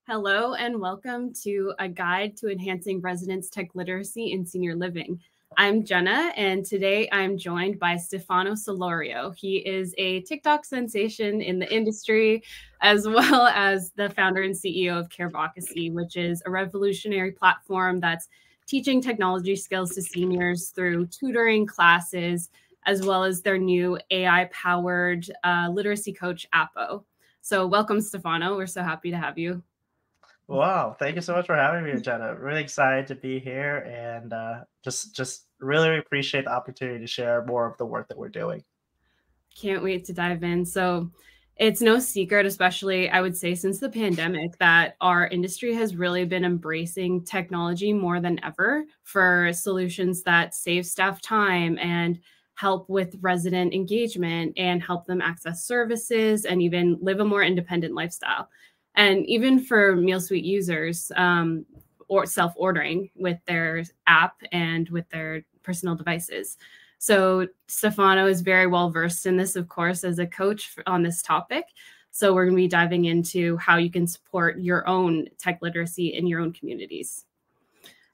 Hello and welcome to a guide to enhancing residents' tech literacy in senior living. I'm Jenna, and today I'm joined by Stefano Selorio. He is a TikTok sensation in the industry, as well as the founder and CEO of Carevocacy, which is a revolutionary platform that's teaching technology skills to seniors through tutoring classes, as well as their new AI-powered literacy coach, Appo. So welcome, Stefano. We're so happy to have you. Wow, thank you so much for having me, Jenna. Really excited to be here and just really appreciate the opportunity to share more of the work that we're doing. Can't wait to dive in. So it's no secret, especially I would say since the pandemic, that our industry has really been embracing technology more than ever for solutions that save staff time and help with resident engagement and help them access services and even live a more independent lifestyle. And even for Meal Suite users, or self-ordering with their app and with their personal devices. So Stefano is very well versed in this, of course, as a coach on this topic. So we're going to be diving into how you can support your own tech literacy in your own communities.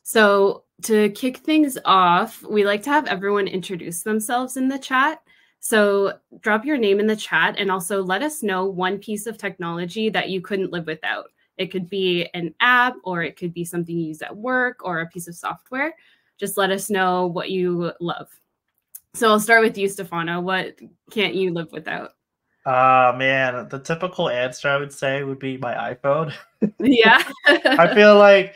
So to kick things off, we like to have everyone introduce themselves in the chat. So drop your name in the chat and also let us know one piece of technology that you couldn't live without. It could be an app, or it could be something you use at work, or a piece of software. Just let us know what you love. So I'll start with you, Stefano. What can't you live without? Man, the typical answer I would say would be my iPhone. Yeah. I feel like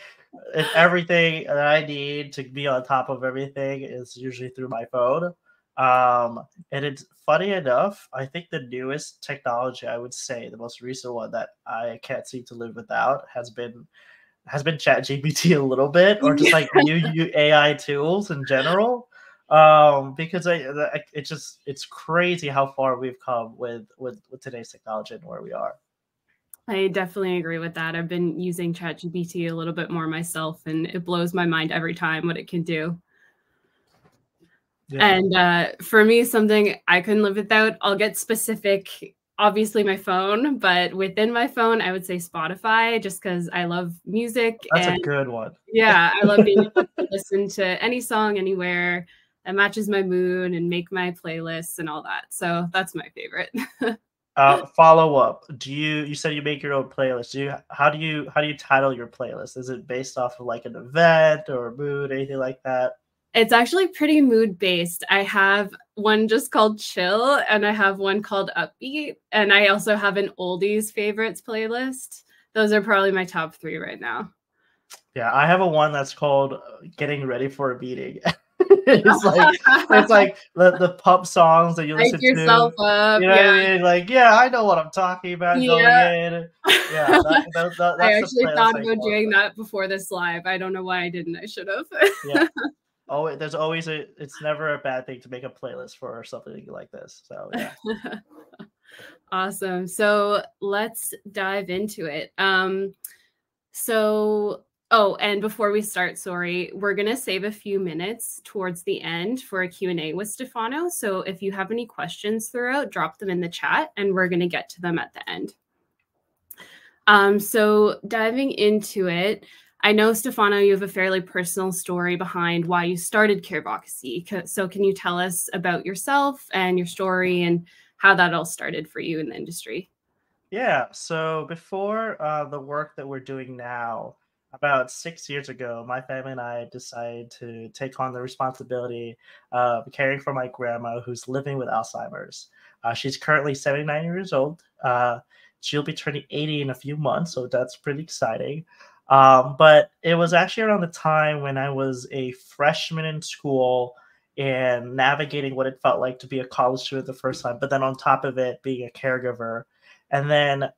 if everything that I need to be on top of everything is usually through my phone. And it's funny enough, I think the newest technology, I would say the most recent one that I can't seem to live without has been ChatGPT a little bit, or just like new AI tools in general. Because it's crazy how far we've come with today's technology and where we are. I definitely agree with that. I've been using ChatGPT a little bit more myself, and it blows my mind every time what it can do. Yeah. And for me, something I couldn't live without, I'll get specific, obviously my phone, but within my phone, I would say Spotify, just because I love music. That's a good one. Yeah, I love being able to listen to any song anywhere that matches my mood and make my playlists and all that. So that's my favorite. Follow up. You said you make your own playlist. How do you title your playlist? Is it based off of like an event or a mood, anything like that? It's actually pretty mood based. I have one just called Chill, and I have one called Upbeat, and I also have an oldies favorites playlist. Those are probably my top 3 right now. Yeah, I have one that's called Getting Ready for a Meeting. it's like the pub songs that you listen yourself to. up. You know what I mean? Like, yeah, I know what I'm talking about going in. Yeah, that's I actually thought about doing that before this live. I don't know why I didn't. I should have. Yeah. Oh, there's always it's never a bad thing to make a playlist for something like this. So yeah. Awesome. So let's dive into it. And before we start, sorry, we're going to save a few minutes towards the end for a Q&A with Stefano. So if you have any questions throughout, drop them in the chat and we're going to get to them at the end. So diving into it, I know, Stefano, you have a fairly personal story behind why you started Carevocacy. So can you tell us about yourself and your story and how that all started for you in the industry? Yeah, so before the work that we're doing now, about 6 years ago, my family and I decided to take on the responsibility of caring for my grandma who's living with Alzheimer's. She's currently 79 years old. She'll be turning 80 in a few months, so that's pretty exciting. But it was actually around the time when I was a freshman in school and navigating what it felt like to be a college student the first time, but then on top of it, being a caregiver. And then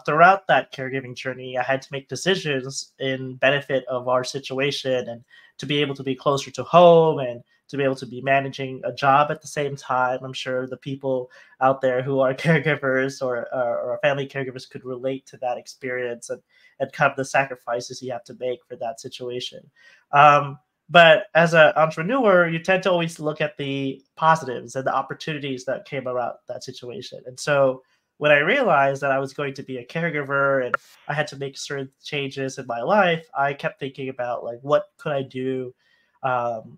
throughout that caregiving journey, I had to make decisions in benefit of our situation and to be able to be closer to home and to be able to be managing a job at the same time. I'm sure the people out there who are caregivers or family caregivers could relate to that experience and kind of the sacrifices you have to make for that situation. But as an entrepreneur, you tend to always look at the positives and the opportunities that came around that situation. And so when I realized that I was going to be a caregiver and I had to make certain changes in my life, I kept thinking about like what could I do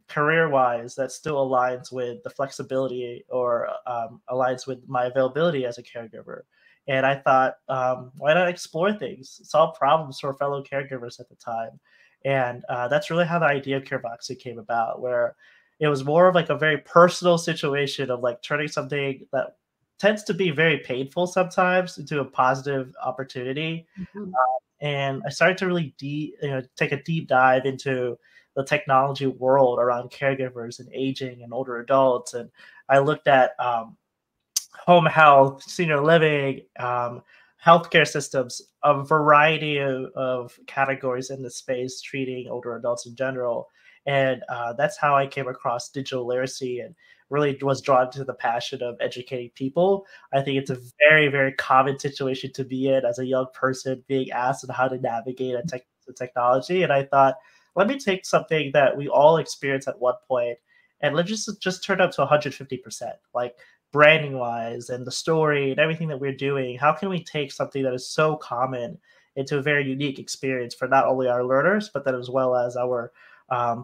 career wise that still aligns with the flexibility or aligns with my availability as a caregiver. And I thought, why not explore things, solve problems for fellow caregivers at the time? And that's really how the idea of Carevocacy came about, where it was more of like a very personal situation of like turning something that tends to be very painful sometimes into a positive opportunity. Mhm. And I started to really take a deep dive into the technology world around caregivers and aging and older adults. And I looked at home health, senior living, healthcare systems, a variety of categories in the space treating older adults in general. And that's how I came across digital literacy and really was drawn to the passion of educating people. I think it's a very, very common situation to be in as a young person being asked on how to navigate the technology. And I thought, let me take something that we all experience at one point and let's just turn up to 150%. Like branding wise and the story and everything that we're doing, how can we take something that is so common into a very unique experience for not only our learners but then as well as our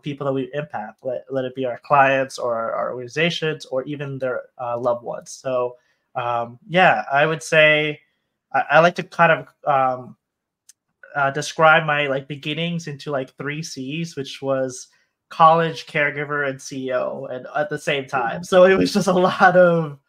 people that we impact, let it be our clients or our organizations or even their loved ones. So yeah, I would say I like to kind of describe my like beginnings into like three C's, which was college, caregiver, and CEO, and at the same time. So it was just um,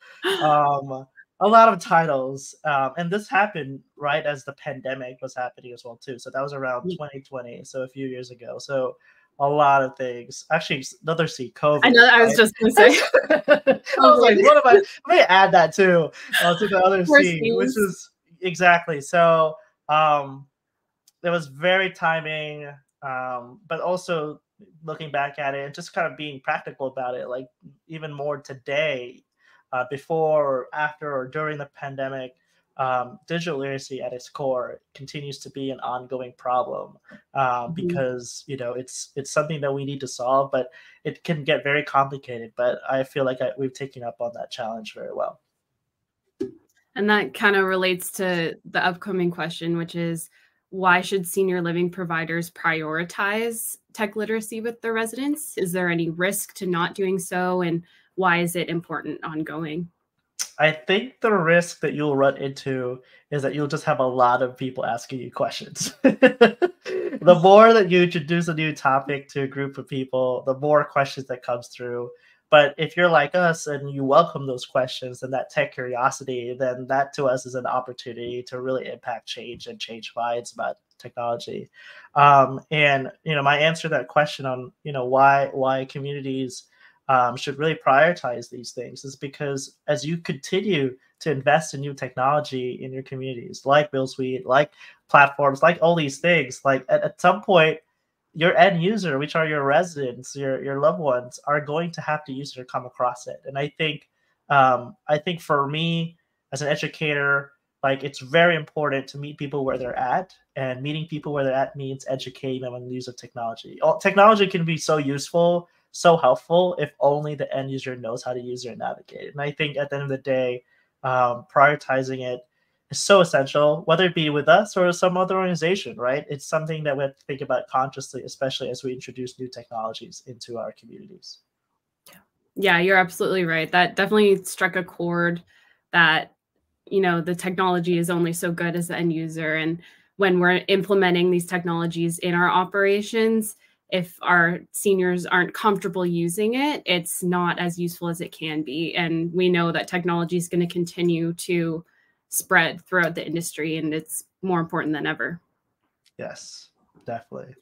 a lot of titles, and this happened right as the pandemic was happening as well too. So that was around 2020, so a few years ago. So a lot of things. Actually, another C, I COVID. know, I was Right? just gonna say I was COVID. like, what am I? Let me add that too to the other Poor C, which Steve's. is exactly so. Um, it was very timing, but also looking back at it and just kind of being practical about it, like even more today, before or after or during the pandemic, digital literacy at its core continues to be an ongoing problem, Mhm. because it's something that we need to solve, but it can get very complicated. But I feel like we've taken up on that challenge very well. And that kind of relates to the upcoming question, which is why should senior living providers prioritize tech literacy with their residents? Is there any risk to not doing so? And why is it important ongoing? I think the risk that you'll run into is that you'll just have a lot of people asking you questions. The more that you introduce a new topic to a group of people, the more questions that comes through. But if you're like us and you welcome those questions and that tech curiosity, then that to us is an opportunity to really impact change and change minds about technology. And my answer to that question on why communities should really prioritize these things is because as you continue to invest in new technology in your communities, like Bill Suite, like platforms, like all these things, like at some point, your end user, which are your residents, your loved ones, are going to have to use it or come across it. And I think for me as an educator, like it's very important to meet people where they're at, and meeting people where they're at means educating them on the use of technology. Technology can be so useful, so helpful if only the end user knows how to use it and navigate it. And I think at the end of the day, prioritizing it is so essential, whether it be with us or some other organization, right? It's something that we have to think about consciously, especially as we introduce new technologies into our communities. Yeah, you're absolutely right. That definitely struck a chord that, the technology is only so good as the end user. And when we're implementing these technologies in our operations, if our seniors aren't comfortable using it, it's not as useful as it can be. And we know that technology is going to continue to spread throughout the industry, and it's more important than ever. Yes, definitely.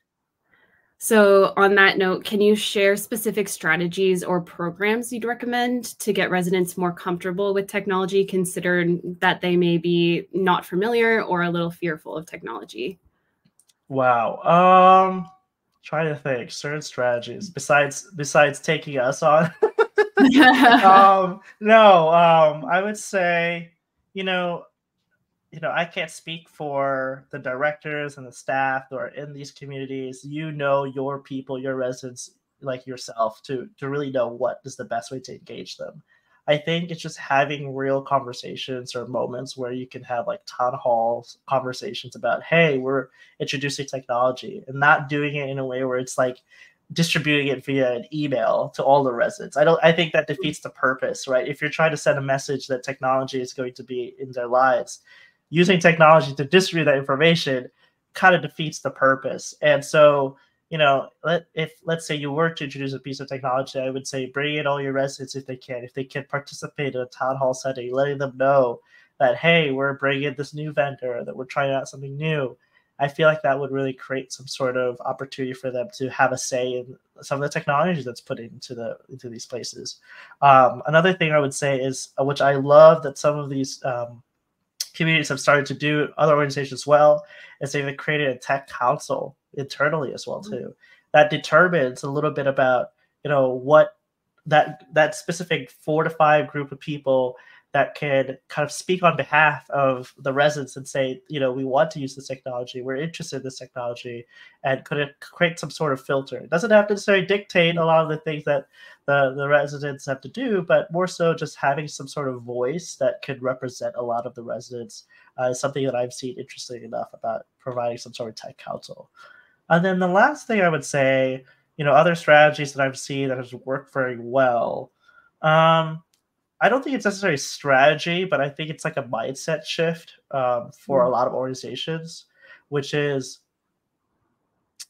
So, on that note, can you share specific strategies or programs you'd recommend to get residents more comfortable with technology, considering that they may be not familiar or a little fearful of technology? Wow. Trying to think certain strategies besides taking us on. No, I would say, you know, I can't speak for the directors and the staff that are in these communities. You know your people, your residents like yourself to really know what is the best way to engage them. I think it's just having real conversations or moments where you can have like town halls conversations about, hey, we're introducing technology, and not doing it in a way where it's like distributing it via an email to all the residents. I think that defeats the purpose, right? If you're trying to send a message that technology is going to be in their lives, using technology to distribute that information kind of defeats the purpose. And so, let's say you were to introduce a piece of technology, I would say bring in all your residents if they can. If they can participate in a town hall setting, letting them know that, hey, we're bringing this new vendor, that we're trying out something new. I feel like that would really create some sort of opportunity for them to have a say in some of the technology that's put into these places. Another thing I would say is, which I love that some of these communities have started to do, other organizations as well, is they've created a tech council internally as well too, that determines a little bit about what that specific 4 to 5 group of people that can kind of speak on behalf of the residents and say, we want to use this technology, we're interested in this technology, and could it create some sort of filter. It doesn't have to necessarily dictate a lot of the things that the residents have to do, but more so just having some sort of voice that could represent a lot of the residents is something that I've seen interesting enough about providing some sort of tech council. And then the last thing I would say, other strategies that I've seen that has worked very well. I don't think it's necessarily strategy, but I think it's like a mindset shift for a lot of organizations, which is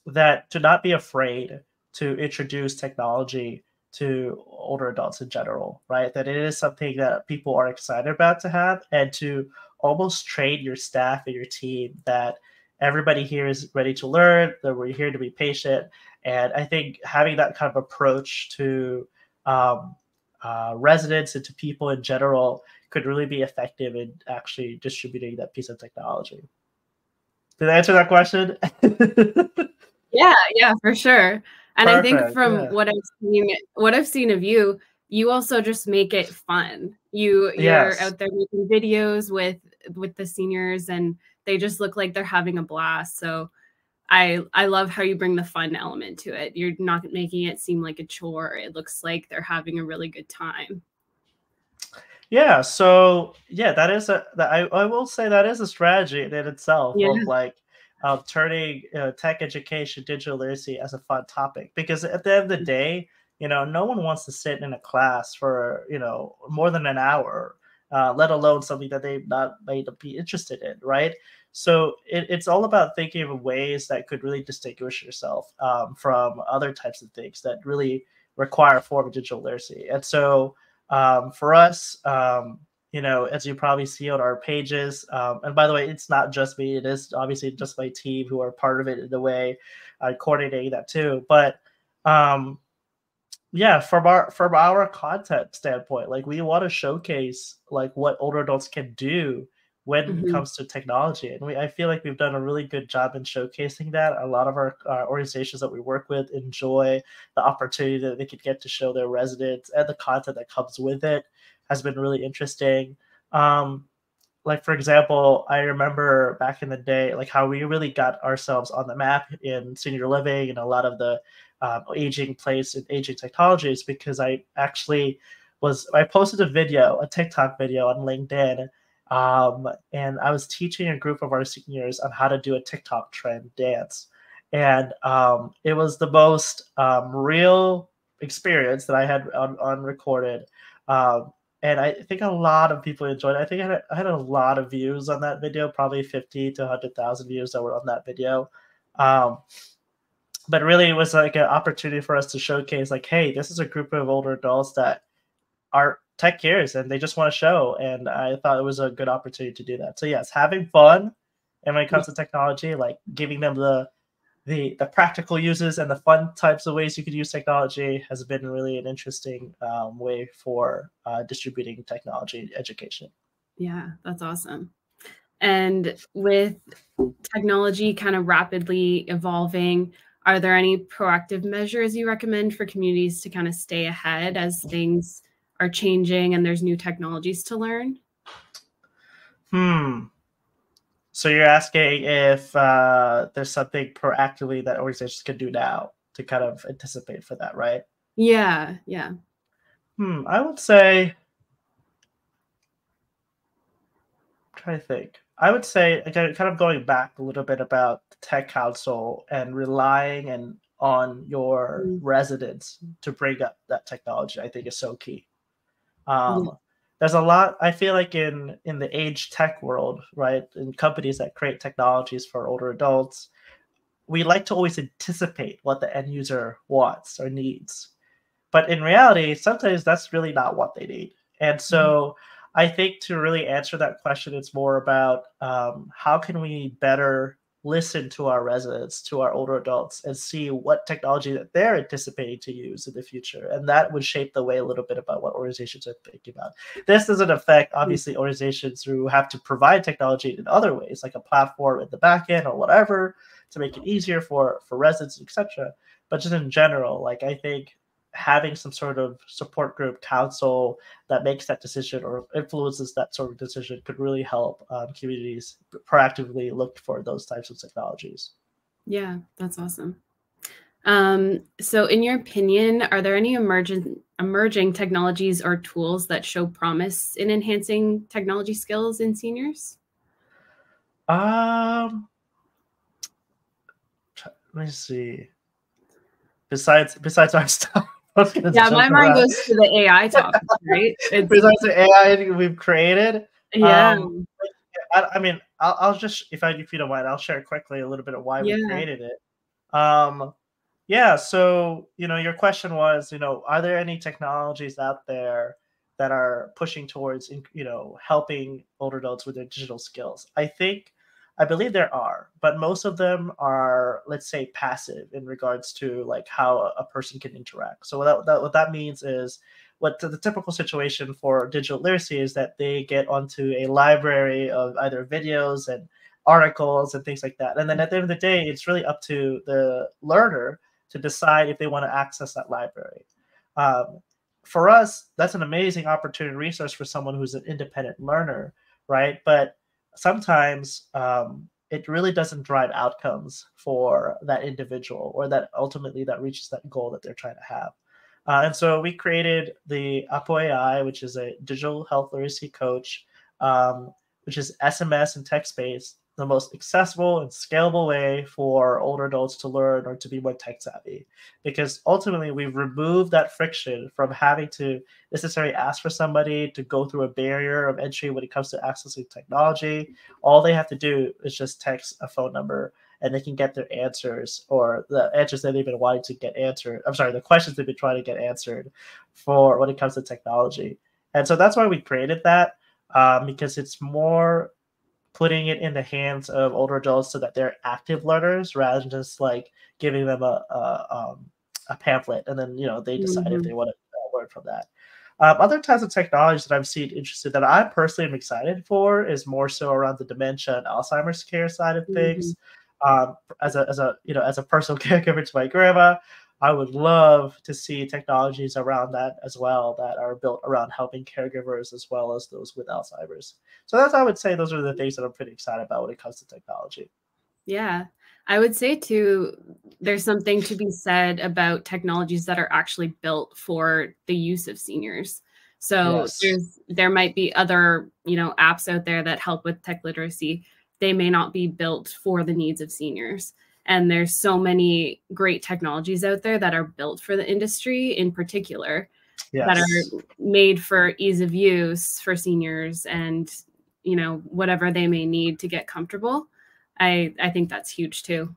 that to not be afraid to introduce technology to older adults in general, right? That it is something that people are excited about to have, and to almost train your staff and your team that everybody here is ready to learn, that we're here to be patient. And I think having that kind of approach to residents and to people in general could really be effective in actually distributing that piece of technology. Did I answer that question? Yeah, for sure. And I think Perfect. from Yeah. what I've seen of you, you also just make it fun. You're Yes. out there making videos with the seniors, and they just look like they're having a blast. So I love how you bring the fun element to it. You're not making it seem like a chore. It looks like they're having a really good time. Yeah. So yeah, I will say that is a strategy in itself Yeah. of like turning tech education, digital literacy as a fun topic. Because at the end of the day, no one wants to sit in a class for more than an hour, let alone something that they've not made to be interested in, right? So it's all about thinking of ways that could really distinguish yourself from other types of things that really require a form of digital literacy. And so for us, as you probably see on our pages, and by the way, it's not just me, it is obviously just my team who are part of it in the way, coordinating that too. But yeah, from our content standpoint, like we want to showcase like what older adults can do when it Mhm. comes to technology, and I feel like we've done a really good job in showcasing that. A lot of our organizations that we work with enjoy the opportunity that they could get to show their residents, and the content that comes with it has been really interesting. um, like for example, I remember back in the day, like how we really got ourselves on the map in senior living and a lot of the aging place and aging technologies, because I posted a TikTok video on LinkedIn, and I was teaching a group of our seniors on how to do a TikTok trend dance, and it was the most real experience that I had on recorded. Um, and I think a lot of people enjoyed it. I think I had a lot of views on that video, probably 50 to 100,000 views that were on that video. Um, but really, it was like an opportunity for us to showcase, like, hey, this is a group of older adults that are tech curious and they just want to show. And I thought it was a good opportunity to do that. So yes, having fun, and when it Yeah. comes to technology, like giving them the practical uses and the fun types of ways you could use technology has been really an interesting way for distributing technology education. Yeah, that's awesome. And with technology kind of rapidly evolving, are there any proactive measures you recommend for communities to kind of stay ahead as things are changing and there's new technologies to learn? Hmm. So you're asking if there's something proactively that organizations can do now to kind of anticipate for that, right? Yeah, yeah. I would say trying to think. I would say, again, kind of going back a little bit about the tech council and relying and on your Mm, residents to bring up that technology, I think is so key. yeah. Um, there's a lot I feel like in the age tech world, right? In companies that create technologies for older adults, we like to always anticipate what the end user wants or needs. But in reality, sometimes that's really not what they need. And Mhm. so I think to really answer that question, it's more about how can we better listen to our residents, to our older adults, and see what technology that they're anticipating to use in the future. And that would shape the way a little bit about what organizations are thinking about. This doesn't affect, obviously, organizations who have to provide technology in other ways, like a platform in the back end or whatever, to make it easier for residents, etc. But just in general, like I think having some sort of support group council that makes that decision or influences that sort of decision could really help communities proactively look for those types of technologies. Yeah, that's awesome. So in your opinion, are there any emerging technologies or tools that show promise in enhancing technology skills in seniors? Um, let me see. Besides our stuff, I was gonna Yeah, my joke mind around. goes to the AI topic, right? It's Besides the AI we've created, yeah, um, I mean, I'll just if you don't mind, I'll share quickly a little bit of why we yeah. created it. Um, Yeah, so, your question was, are there any technologies out there that are pushing towards, helping older adults with their digital skills? I believe there are, but most of them are, let's say, passive in regards to like how a person can interact. So what that means is what the typical situation for digital literacy is that they get onto a library of either videos and articles and things like that. And then at the end of the day, it's really up to the learner to decide if they want to access that library. Um, for us, that's an amazing opportunity resource for someone who's an independent learner, right? But sometimes it really doesn't drive outcomes for that individual or that ultimately that reaches that goal that they're trying to have. And so we created the Apo AI, which is a digital health literacy coach, which is SMS and text based, the most accessible and scalable way for older adults to learn or to be more tech savvy. Because ultimately, we've removed that friction from having to necessarily ask for somebody to go through a barrier of entry when it comes to accessing technology. All they have to do is just text a phone number and they can get their answers or the answers that they've been wanting to get answered. I'm sorry, the questions they've been trying to get answered for when it comes to technology. And so that's why we created that because it's more putting it in the hands of older adults so that they're active learners rather than just like giving them a pamphlet and then they decide if Mhm. they want to learn from that. Other types of technologies that I've seen interested that I personally am excited for is more so around the dementia and Alzheimer's care side of Mhm. things. As a personal caregiver to my grandma, I would love to see technologies around that as well that are built around helping caregivers as well as those with Alzheimer's. So that's I would say those are the things that I'm pretty excited about when it comes to technology. Yeah. I would say too, there's something to be said about technologies that are actually built for the use of seniors. So Yes. there might be other, apps out there that help with tech literacy. They may not be built for the needs of seniors. And there's so many great technologies out there that are built for the industry in particular that are Yes. made for ease of use for seniors and, whatever they may need to get comfortable. I think that's huge too.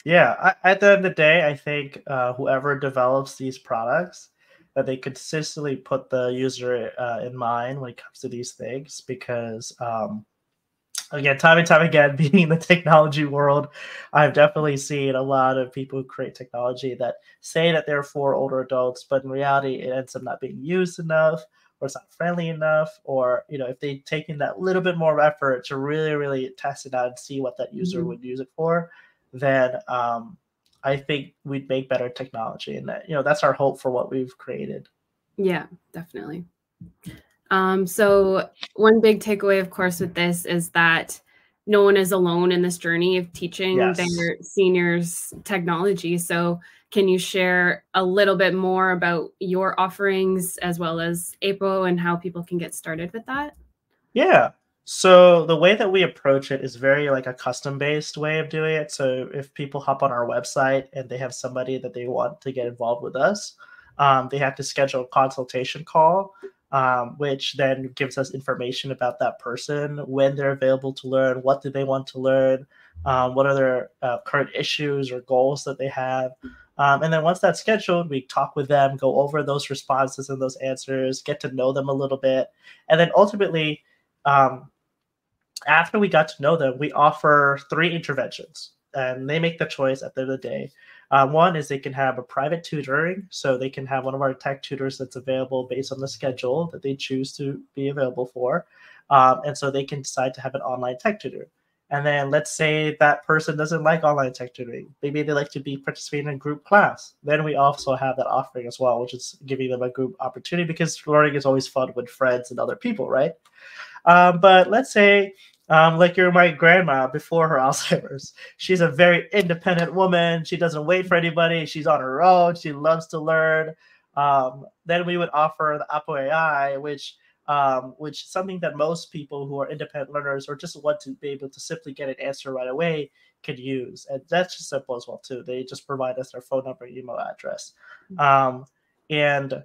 Yeah. At the end of the day, I think whoever develops these products, that they consistently put the user in mind when it comes to these things, because again, time and time again, being in the technology world, I've definitely seen a lot of people who create technology that say that they're for older adults, but in reality, it ends up not being used enough, or it's not friendly enough, or if they'd taken that little bit more effort to really, really test it out and see what that user Mhm. would use it for, then I think we'd make better technology, and that's our hope for what we've created. Yeah, definitely. So one big takeaway, of course, with this is that no one is alone in this journey of teaching Yes. their seniors technology. So can you share a little bit more about your offerings as well as APO and how people can get started with that? Yeah. So the way that we approach it is very like a custom-based way of doing it. So if people hop on our website and they have somebody that they want to get involved with us, they have to schedule a consultation call, which then gives us information about that person, when they're available to learn, what do they want to learn, what are their current issues or goals that they have. And then once that's scheduled, we talk with them, go over those responses and those answers, get to know them a little bit. And then ultimately, um, after we got to know them, we offer 3 interventions, and they make the choice at the end of the day. One is they can have a private tutoring, so they can have one of our tech tutors that's available based on the schedule that they choose to be available for. And so they can decide to have an online tech tutor. And then let's say that person doesn't like online tech tutoring. Maybe they like to be participating in a group class. Then we also have that offering as well, which is giving them a group opportunity because learning is always fun with friends and other people, right? But let's say, like you're my grandma before her Alzheimer's. She's a very independent woman. She doesn't wait for anybody. She's on her own. She loves to learn. Then we would offer the Apple AI, which is something that most people who are independent learners or just want to be able to simply get an answer right away could use. And that's just simple as well too. They just provide us their phone number, email address. And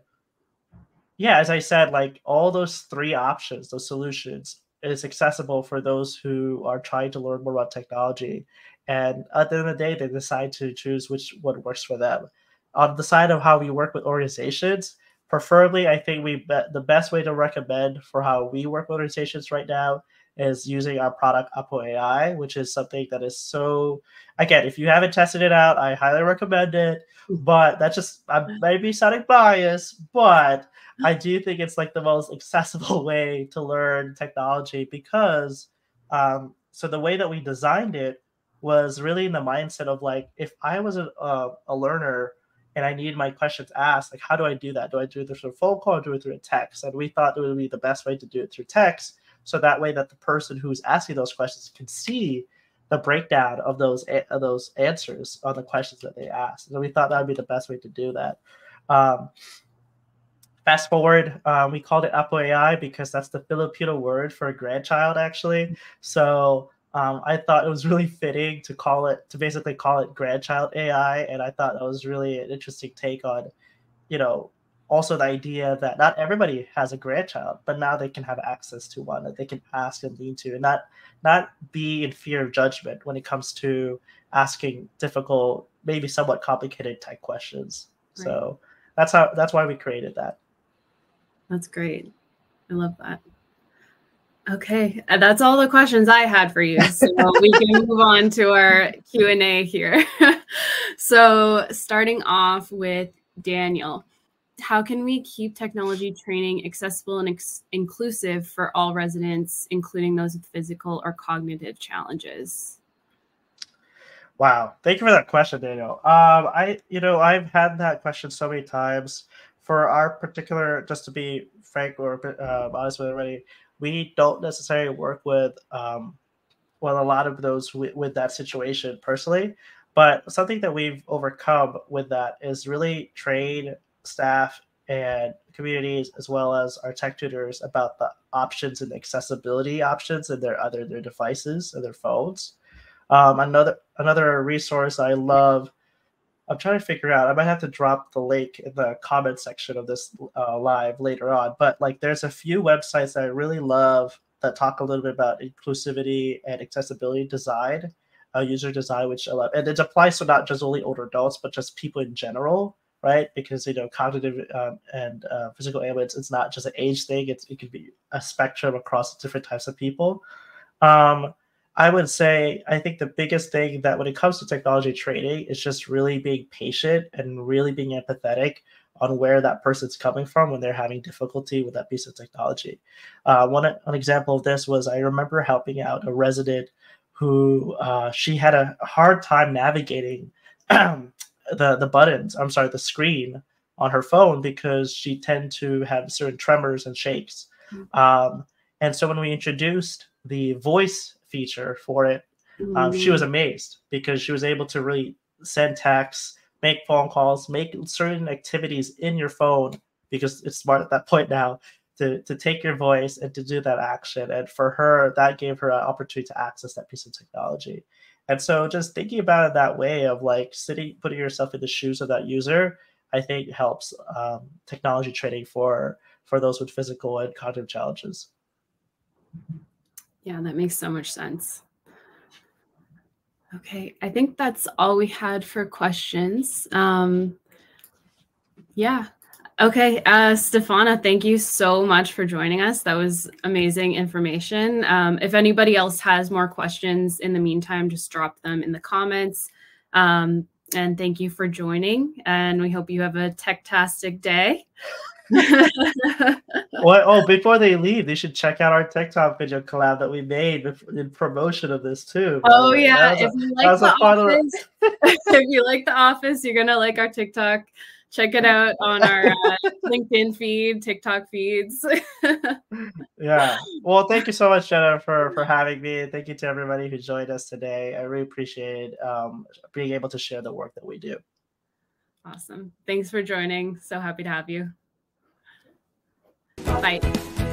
yeah, as I said, like all those 3 options, those solutions, is accessible for those who are trying to learn more about technology. And at the end of the day, they decide to choose which one works for them. On the side of how we work with organizations, preferably, I think the best way to recommend for how we work with organizations right now is using our product Apple AI, which is something that is so. Again, if you haven't tested it out, I highly recommend it. But that's just I may be sounding biased, but I do think it's like the most accessible way to learn technology because so the way that we designed it was really in the mindset of like if I was a learner and I need my questions asked, like how do I do that? Do I do it through a phone call or do it through a text? And we thought it would be the best way to do it through text, so that way that the person who's asking those questions can see the breakdown of those answers on the questions that they asked. So we thought that would be the best way to do that. Um, Fast forward, we called it Apple AI because that's the Filipino word for a grandchild, actually. So I thought it was really fitting to basically call it grandchild AI, and I thought that was really an interesting take on, you know, also the idea that not everybody has a grandchild, but now they can have access to one that they can ask and lean to, and not be in fear of judgment when it comes to asking difficult, maybe somewhat complicated type questions. Right. So that's why we created that. That's great. I love that. Okay, that's all the questions I had for you. So we can move on to our Q&A here. So starting off with Daniel, how can we keep technology training accessible and inclusive for all residents, including those with physical or cognitive challenges? Wow, thank you for that question, Daniel. I've had that question so many times. For our particular, just to be frank or honest with everybody, we don't necessarily work with well, a lot of those with that situation personally. But something that we've overcome with that is really train staff and communities as well as our tech tutors about the options and accessibility options in their devices and their phones. Another resource I love. I'm trying to figure out. I might have to drop the link in the comment section of this live later on. But like, there's a few websites that I really love that talk a little bit about inclusivity and accessibility design, user design, which I love, and it applies to not just only older adults, but just people in general, right? Because cognitive and physical ailments, it's not just an age thing. It can be a spectrum across different types of people. Um, I would say I think the biggest thing that when it comes to technology training is just really being patient and really being empathetic on where that person's coming from when they're having difficulty with that piece of technology. One example of this was I remember helping out a resident who she had a hard time navigating the buttons. I'm sorry, the screen on her phone because she tend to have certain tremors and shakes. And so when we introduced the voice feature for it, she was amazed because she was able to really send texts, make phone calls, make certain activities in your phone because it's smart at that point now to take your voice and to do that action. And for her, that gave her an opportunity to access that piece of technology. And so just thinking about it that way of like putting yourself in the shoes of that user, I think helps technology training for those with physical and cognitive challenges. Yeah, that makes so much sense. Okay, I think that's all we had for questions. Yeah. Okay, Stefana, thank you so much for joining us. That was amazing information. If anybody else has more questions in the meantime, just drop them in the comments. And thank you for joining. And we hope you have a tech-tastic day. Oh, before they leave, they should check out our TikTok video collab that we made in promotion of this too. Oh yeah, if you like The Office, if you like The Office, you're gonna like our TikTok. Check it out on our LinkedIn feed, TikTok feeds. Yeah. Well, thank you so much, Jenna, for having me. Thank you to everybody who joined us today. I really appreciate being able to share the work that we do. Awesome. Thanks for joining. So happy to have you. Bye.